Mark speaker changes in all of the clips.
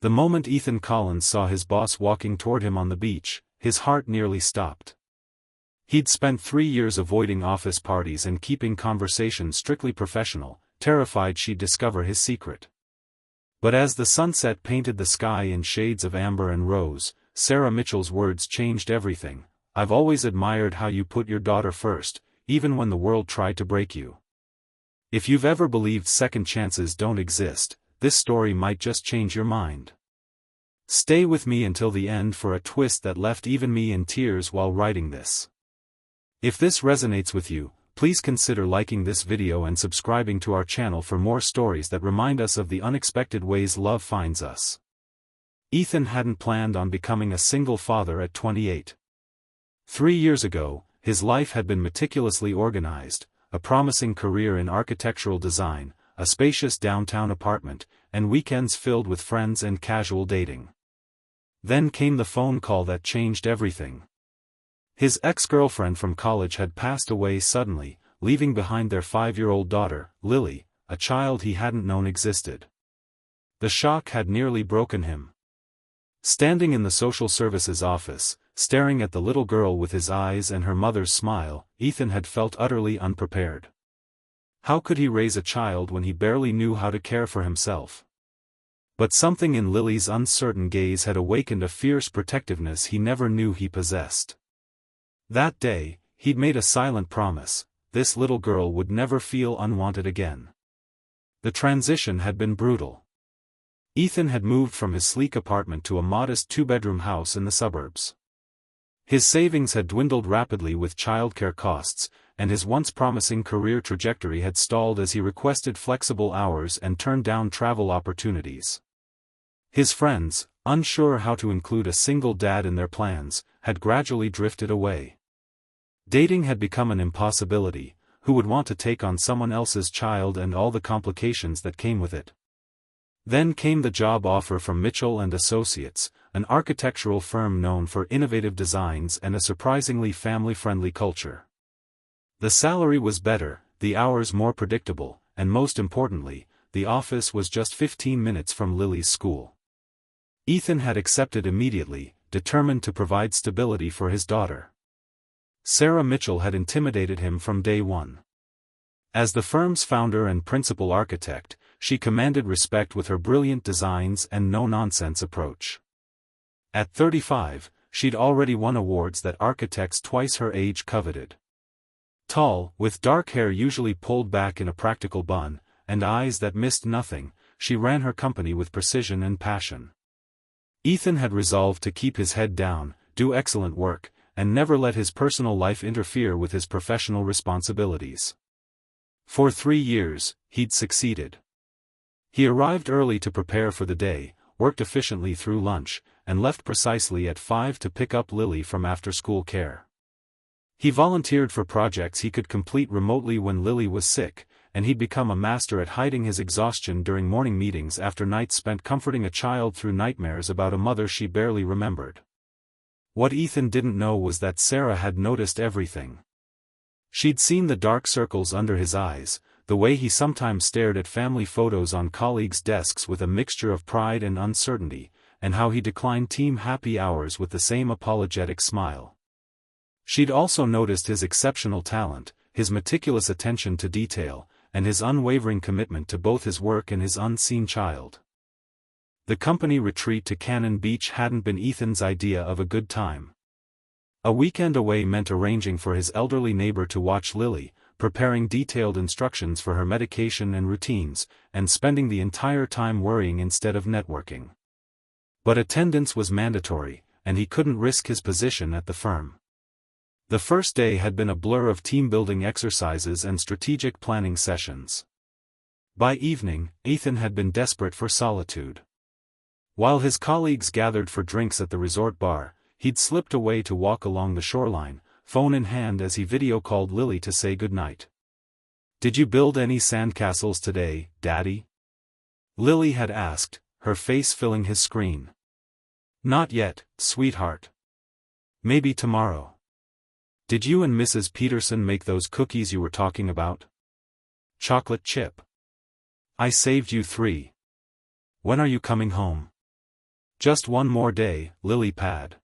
Speaker 1: The moment Ethan Collins saw his boss walking toward him on the beach, his heart nearly stopped. He'd spent 3 years avoiding office parties and keeping conversations strictly professional, terrified she'd discover his secret. But as the sunset painted the sky in shades of amber and rose, Sarah Mitchell's words changed everything. "I've always admired how you put your daughter first, even when the world tried to break you. If you've ever believed second chances don't exist, this story might just change your mind. Stay with me until the end for a twist that left even me in tears while writing this." If this resonates with you, please consider liking this video and subscribing to our channel for more stories that remind us of the unexpected ways love finds us. Ethan hadn't planned on becoming a single father at 28. 3 years ago, his life had been meticulously organized: a promising career in architectural design, a spacious downtown apartment, and weekends filled with friends and casual dating. Then came the phone call that changed everything. His ex-girlfriend from college had passed away suddenly, leaving behind their 5-year-old daughter, Lily, a child he hadn't known existed. The shock had nearly broken him. Standing in the social services office, staring at the little girl with his eyes and her mother's smile, Ethan had felt utterly unprepared. How could he raise a child when he barely knew how to care for himself? But something in Lily's uncertain gaze had awakened a fierce protectiveness he never knew he possessed. That day, he'd made a silent promise: this little girl would never feel unwanted again. The transition had been brutal. Ethan had moved from his sleek apartment to a modest 2-bedroom house in the suburbs. His savings had dwindled rapidly with childcare costs, and his once promising career trajectory had stalled as he requested flexible hours and turned down travel opportunities. His friends, unsure how to include a single dad in their plans, had gradually drifted away. Dating had become an impossibility. Who would want to take on someone else's child and all the complications that came with it? Then came the job offer from Mitchell & Associates, an architectural firm known for innovative designs and a surprisingly family-friendly culture. The salary was better, the hours more predictable, and most importantly, the office was just 15 minutes from Lily's school. Ethan had accepted immediately, determined to provide stability for his daughter. Sarah Mitchell had intimidated him from day one. As the firm's founder and principal architect, she commanded respect with her brilliant designs and no-nonsense approach. At 35, she'd already won awards that architects twice her age coveted. Tall, with dark hair usually pulled back in a practical bun, and eyes that missed nothing, she ran her company with precision and passion. Ethan had resolved to keep his head down, do excellent work, and never let his personal life interfere with his professional responsibilities. For 3 years, he'd succeeded. He arrived early to prepare for the day, worked efficiently through lunch, and left precisely at 5 to pick up Lily from after-school care. He volunteered for projects he could complete remotely when Lily was sick, and he'd become a master at hiding his exhaustion during morning meetings after nights spent comforting a child through nightmares about a mother she barely remembered. What Ethan didn't know was that Sarah had noticed everything. She'd seen the dark circles under his eyes, the way he sometimes stared at family photos on colleagues' desks with a mixture of pride and uncertainty, and how he declined team happy hours with the same apologetic smile. She'd also noticed his exceptional talent, his meticulous attention to detail, and his unwavering commitment to both his work and his unseen child. The company retreat to Cannon Beach hadn't been Ethan's idea of a good time. A weekend away meant arranging for his elderly neighbor to watch Lily, preparing detailed instructions for her medication and routines, and spending the entire time worrying instead of networking. But attendance was mandatory, and he couldn't risk his position at the firm. The first day had been a blur of team-building exercises and strategic planning sessions. By evening, Ethan had been desperate for solitude. While his colleagues gathered for drinks at the resort bar, he'd slipped away to walk along the shoreline, phone in hand as he video-called Lily to say goodnight. "Did you build any sandcastles today, Daddy?" Lily had asked, her face filling his screen. "Not yet, sweetheart. Maybe tomorrow." "Did you and Mrs. Peterson make those cookies you were talking about? Chocolate chip. I saved you 3. When are you coming home?" Just one more day, lily pad.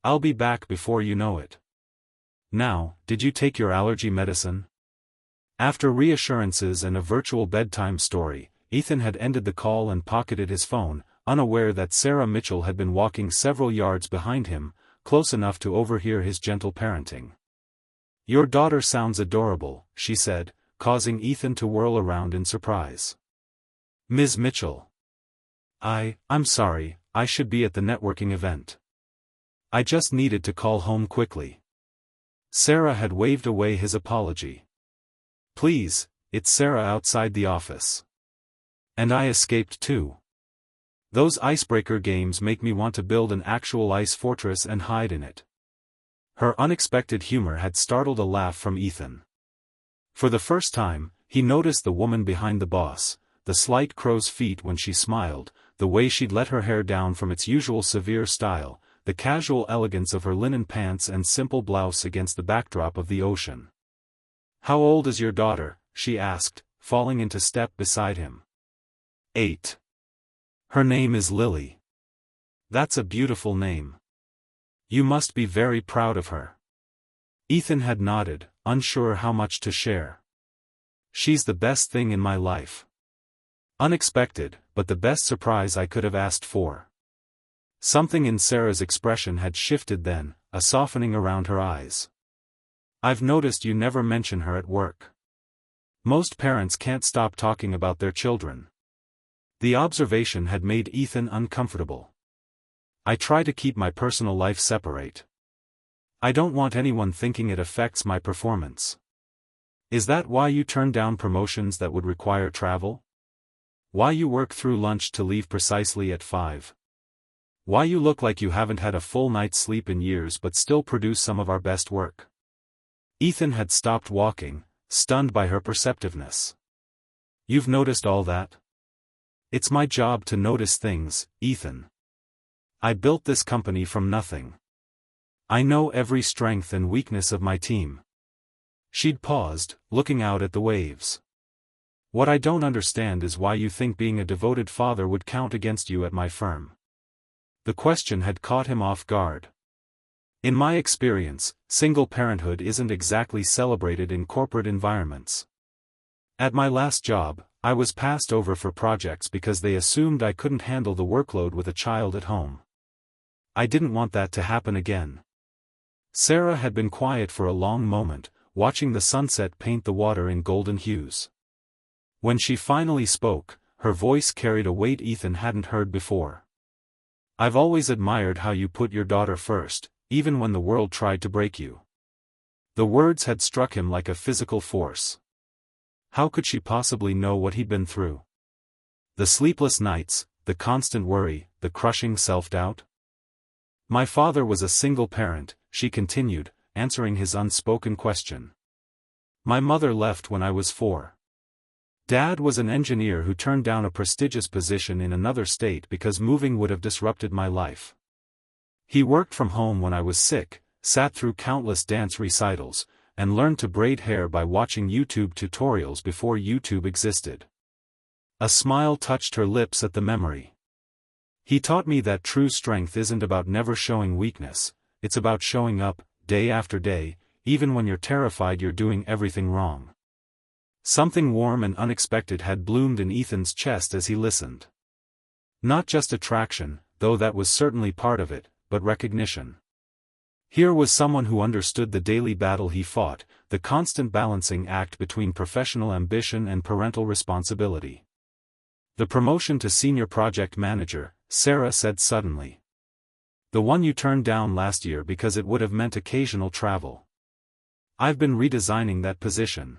Speaker 1: I'll be back before you know it. Now, did you take your allergy medicine? After reassurances and a virtual bedtime story, Ethan had ended the call and pocketed his phone, unaware that Sarah Mitchell had been walking several yards behind him, close enough to overhear his gentle parenting. "Your daughter sounds adorable," she said, causing Ethan to whirl around in surprise. "Ms. Mitchell. I'm sorry, I should be at the networking event. I just needed to call home quickly." Sarah had waved away his apology. "Please, it's Sarah outside the office. And I escaped too. Those icebreaker games make me want to build an actual ice fortress and hide in it." Her unexpected humor had startled a laugh from Ethan. For the first time, he noticed the woman behind the boss, the slight crow's feet when she smiled, the way she'd let her hair down from its usual severe style, the casual elegance of her linen pants and simple blouse against the backdrop of the ocean. "How old is your daughter?" she asked, falling into step beside him. 8. "Her name is Lily." "That's a beautiful name. You must be very proud of her." Ethan had nodded, unsure how much to share. "She's the best thing in my life." Unexpected, but the best surprise I could have asked for. Something in Sarah's expression had shifted then, a softening around her eyes. "I've noticed you never mention her at work. Most parents can't stop talking about their children." The observation had made Ethan uncomfortable. "I try to keep my personal life separate. I don't want anyone thinking it affects my performance." "Is that why you turn down promotions that would require travel? Why you work through lunch to leave precisely at 5? Why you look like you haven't had a full night's sleep in years but still produce some of our best work?" Ethan had stopped walking, stunned by her perceptiveness. "You've noticed all that?" "It's my job to notice things, Ethan. I built this company from nothing. I know every strength and weakness of my team." She'd paused, looking out at the waves. "What I don't understand is why you think being a devoted father would count against you at my firm." The question had caught him off guard. "In my experience, single parenthood isn't exactly celebrated in corporate environments. At my last job, I was passed over for projects because they assumed I couldn't handle the workload with a child at home. I didn't want that to happen again." Sarah had been quiet for a long moment, watching the sunset paint the water in golden hues. When she finally spoke, her voice carried a weight Ethan hadn't heard before. "I've always admired how you put your daughter first, even when the world tried to break you." The words had struck him like a physical force. How could she possibly know what he'd been through? The sleepless nights, the constant worry, the crushing self-doubt? "My father was a single parent," she continued, answering his unspoken question. "My mother left when I was 4. Dad was an engineer who turned down a prestigious position in another state because moving would have disrupted my life. He worked from home when I was sick, sat through countless dance recitals, and learned to braid hair by watching YouTube tutorials before YouTube existed." A smile touched her lips at the memory. "He taught me that true strength isn't about never showing weakness, it's about showing up, day after day, even when you're terrified you're doing everything wrong." Something warm and unexpected had bloomed in Ethan's chest as he listened. Not just attraction, though that was certainly part of it, but recognition. Here was someone who understood the daily battle he fought, the constant balancing act between professional ambition and parental responsibility. "The promotion to senior project manager," Sarah said suddenly. "The one you turned down last year because it would have meant occasional travel. I've been redesigning that position.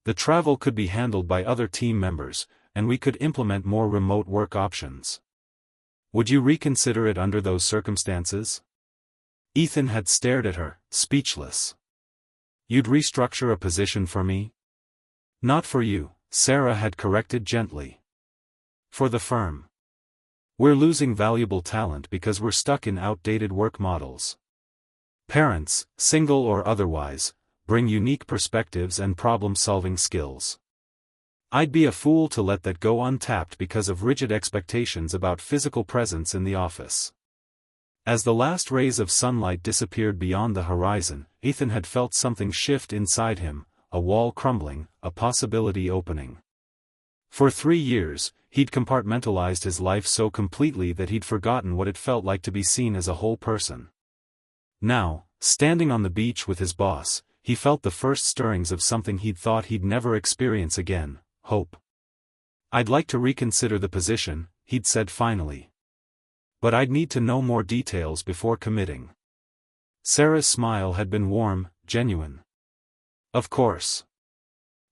Speaker 1: The travel could be handled by other team members, and we could implement more remote work options. Would you reconsider it under those circumstances?" Ethan had stared at her, speechless. "You'd restructure a position for me?" "Not for you," Sarah had corrected gently. "For the firm. We're losing valuable talent because we're stuck in outdated work models. Parents, single or otherwise, bring unique perspectives and problem-solving skills. I'd be a fool to let that go untapped because of rigid expectations about physical presence in the office. As the last rays of sunlight disappeared beyond the horizon, Ethan had felt something shift inside him, a wall crumbling, a possibility opening. For 3 years, he'd compartmentalized his life so completely that he'd forgotten what it felt like to be seen as a whole person. Now, standing on the beach with his boss, he felt the first stirrings of something he'd thought he'd never experience again: hope. "I'd like to reconsider the position," he'd said finally. "But I'd need to know more details before committing." Sarah's smile had been warm, genuine. "Of course.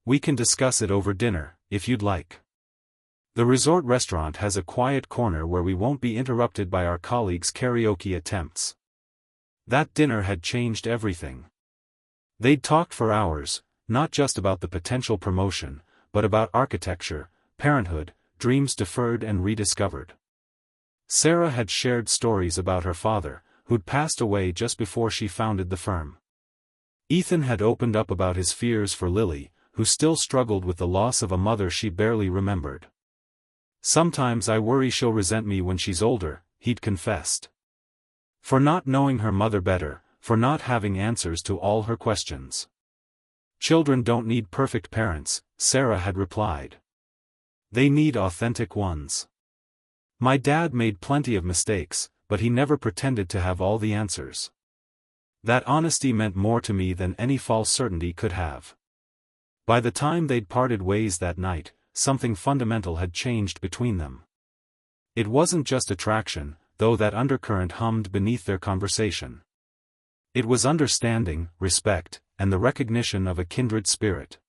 Speaker 1: We can discuss it over dinner, if you'd like. The resort restaurant has a quiet corner where we won't be interrupted by our colleagues' karaoke attempts." That dinner had changed everything. They'd talked for hours, not just about the potential promotion, but about architecture, parenthood, dreams deferred and rediscovered. Sarah had shared stories about her father, who'd passed away just before she founded the firm. Ethan had opened up about his fears for Lily, who still struggled with the loss of a mother she barely remembered. "Sometimes I worry she'll resent me when she's older," he'd confessed. "For not knowing her mother better, for not having answers to all her questions." "Children don't need perfect parents," Sarah had replied. "They need authentic ones. My dad made plenty of mistakes, but he never pretended to have all the answers. That honesty meant more to me than any false certainty could have." By the time they'd parted ways that night, something fundamental had changed between them. It wasn't just attraction, though that undercurrent hummed beneath their conversation. It was understanding, respect, and the recognition of a kindred spirit.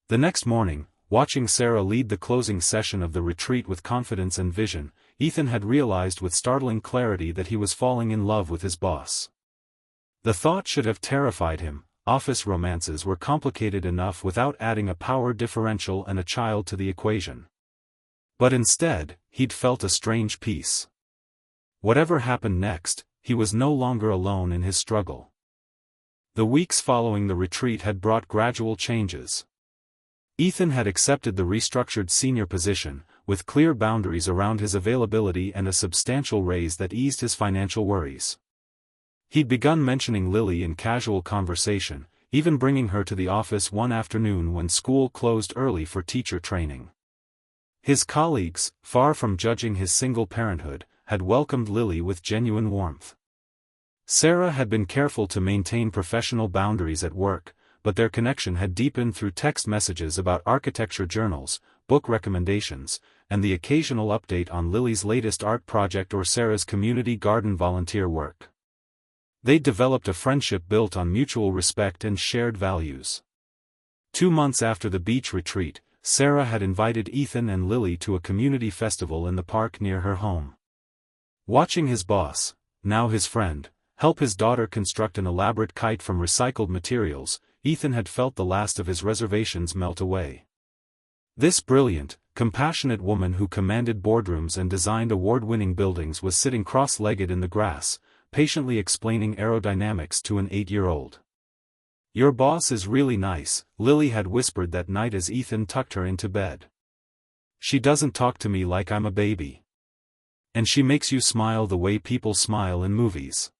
Speaker 1: The next morning, watching Sarah lead the closing session of the retreat with confidence and vision, Ethan had realized with startling clarity that he was falling in love with his boss. The thought should have terrified him. Office romances were complicated enough without adding a power differential and a child to the equation. But instead, he'd felt a strange peace. Whatever happened next, he was no longer alone in his struggle. The weeks following the retreat had brought gradual changes. Ethan had accepted the restructured senior position, with clear boundaries around his availability and a substantial raise that eased his financial worries. He'd begun mentioning Lily in casual conversation, even bringing her to the office one afternoon when school closed early for teacher training. His colleagues, far from judging his single parenthood, had welcomed Lily with genuine warmth. Sarah had been careful to maintain professional boundaries at work, but their connection had deepened through text messages about architecture journals, book recommendations, and the occasional update on Lily's latest art project or Sarah's community garden volunteer work. They'd developed a friendship built on mutual respect and shared values. 2 months after the beach retreat, Sarah had invited Ethan and Lily to a community festival in the park near her home. Watching his boss, now his friend, help his daughter construct an elaborate kite from recycled materials, Ethan had felt the last of his reservations melt away. This brilliant, compassionate woman who commanded boardrooms and designed award-winning buildings was sitting cross-legged in the grass, patiently explaining aerodynamics to an 8-year-old. "Your boss is really nice," Lily had whispered that night as Ethan tucked her into bed. "She doesn't talk to me like I'm a baby. And she makes you smile the way people smile in movies."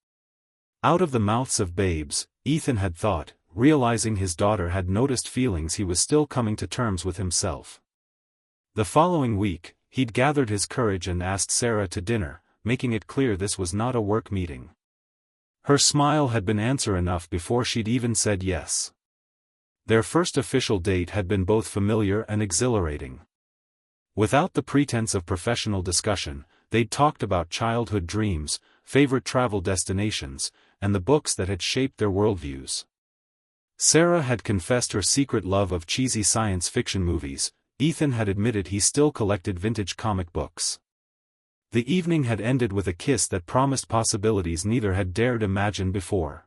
Speaker 1: Out of the mouths of babes, Ethan had thought, realizing his daughter had noticed feelings he was still coming to terms with himself. The following week, he'd gathered his courage and asked Sarah to dinner, making it clear this was not a work meeting. Her smile had been answer enough before she'd even said yes. Their first official date had been both familiar and exhilarating. Without the pretense of professional discussion, they'd talked about childhood dreams, favorite travel destinations, and the books that had shaped their worldviews. Sarah had confessed her secret love of cheesy science fiction movies. Ethan had admitted he still collected vintage comic books. The evening had ended with a kiss that promised possibilities neither had dared imagine before.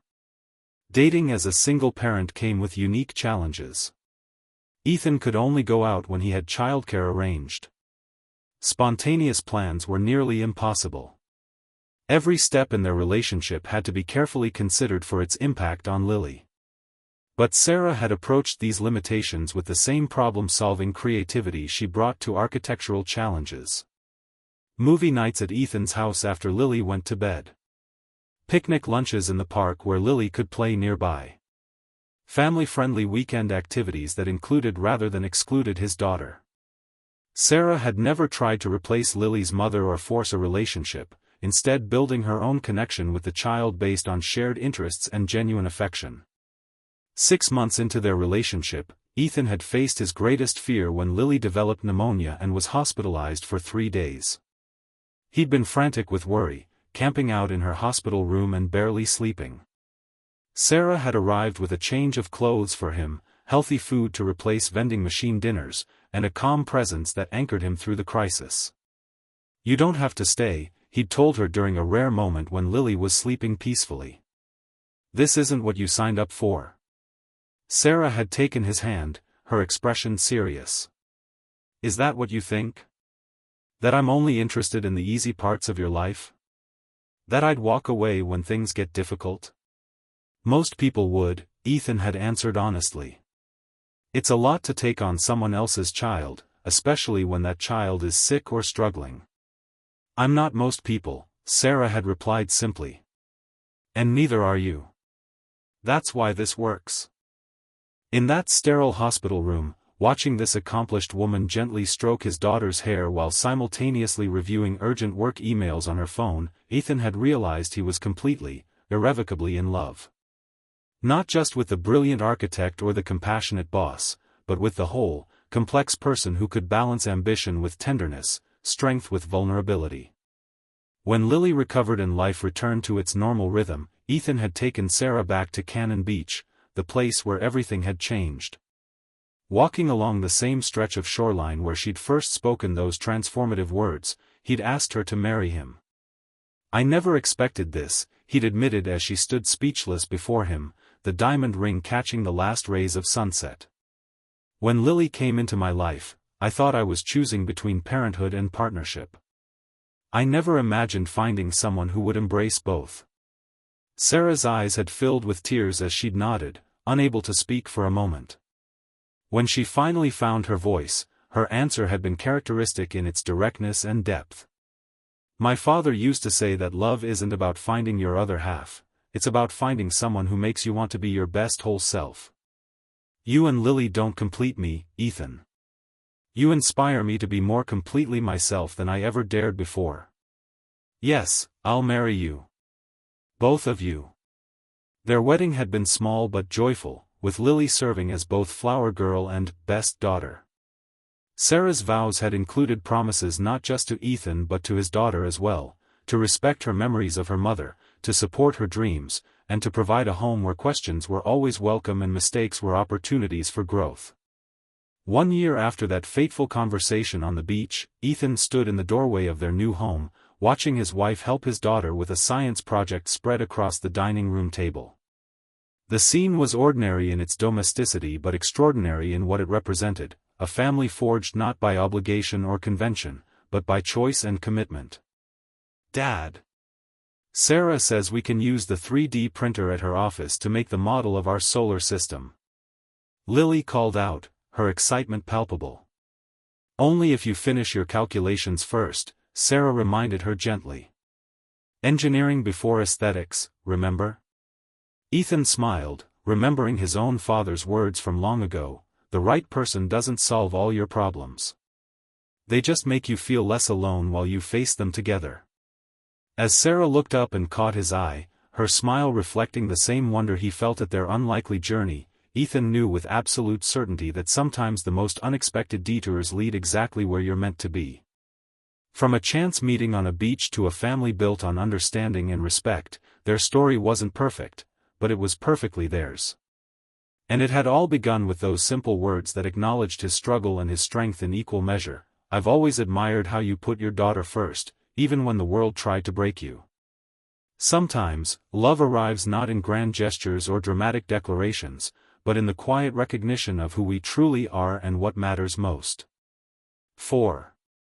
Speaker 1: Dating as a single parent came with unique challenges. Ethan could only go out when he had childcare arranged. Spontaneous plans were nearly impossible. Every step in their relationship had to be carefully considered for its impact on Lily. But Sarah had approached these limitations with the same problem-solving creativity she brought to architectural challenges. Movie nights at Ethan's house after Lily went to bed. Picnic lunches in the park where Lily could play nearby. Family-friendly weekend activities that included rather than excluded his daughter. Sarah had never tried to replace Lily's mother or force a relationship, instead building her own connection with the child based on shared interests and genuine affection. 6 months into their relationship, Ethan had faced his greatest fear when Lily developed pneumonia and was hospitalized for 3 days. He'd been frantic with worry, camping out in her hospital room and barely sleeping. Sarah had arrived with a change of clothes for him, healthy food to replace vending machine dinners, and a calm presence that anchored him through the crisis. "You don't have to stay," he'd told her during a rare moment when Lily was sleeping peacefully. "This isn't what you signed up for." Sarah had taken his hand, her expression serious. "Is that what you think? That I'm only interested in the easy parts of your life? That I'd walk away when things get difficult?" "Most people would," Ethan had answered honestly. "It's a lot to take on someone else's child, especially when that child is sick or struggling." "I'm not most people," Sarah had replied simply. "And neither are you. That's why this works." In that sterile hospital room, watching this accomplished woman gently stroke his daughter's hair while simultaneously reviewing urgent work emails on her phone, Ethan had realized he was completely, irrevocably in love. Not just with the brilliant architect or the compassionate boss, but with the whole, complex person who could balance ambition with tenderness, strength with vulnerability. When Lily recovered and life returned to its normal rhythm, Ethan had taken Sarah back to Cannon Beach, the place where everything had changed. Walking along the same stretch of shoreline where she'd first spoken those transformative words, he'd asked her to marry him. "I never expected this," he'd admitted as she stood speechless before him, the diamond ring catching the last rays of sunset. "When Lily came into my life, I thought I was choosing between parenthood and partnership. I never imagined finding someone who would embrace both." Sarah's eyes had filled with tears as she'd nodded, unable to speak for a moment. When she finally found her voice, her answer had been characteristic in its directness and depth. "My father used to say that love isn't about finding your other half, it's about finding someone who makes you want to be your best whole self. You and Lily don't complete me, Ethan. You inspire me to be more completely myself than I ever dared before. Yes, I'll marry you. Both of you." Their wedding had been small but joyful, with Lily serving as both flower girl and best daughter. Sarah's vows had included promises not just to Ethan but to his daughter as well, to respect her memories of her mother, to support her dreams, and to provide a home where questions were always welcome and mistakes were opportunities for growth. 1 year after that fateful conversation on the beach, Ethan stood in the doorway of their new home, watching his wife help his daughter with a science project spread across the dining room table. The scene was ordinary in its domesticity but extraordinary in what it represented, a family forged not by obligation or convention, but by choice and commitment. "Dad. Sarah says we can use the 3D printer at her office to make the model of our solar system." Lily called out, her excitement palpable. "Only if you finish your calculations first," Sarah reminded her gently. "Engineering before aesthetics, remember?" Ethan smiled, remembering his own father's words from long ago, "The right person doesn't solve all your problems. They just make you feel less alone while you face them together." As Sarah looked up and caught his eye, her smile reflecting the same wonder he felt at their unlikely journey, Ethan knew with absolute certainty that sometimes the most unexpected detours lead exactly where you're meant to be. From a chance meeting on a beach to a family built on understanding and respect, their story wasn't perfect, but it was perfectly theirs. And it had all begun with those simple words that acknowledged his struggle and his strength in equal measure. "I've always admired how you put your daughter first, even when the world tried to break you." Sometimes, love arrives not in grand gestures or dramatic declarations, but in the quiet recognition of who we truly are and what matters most. 4.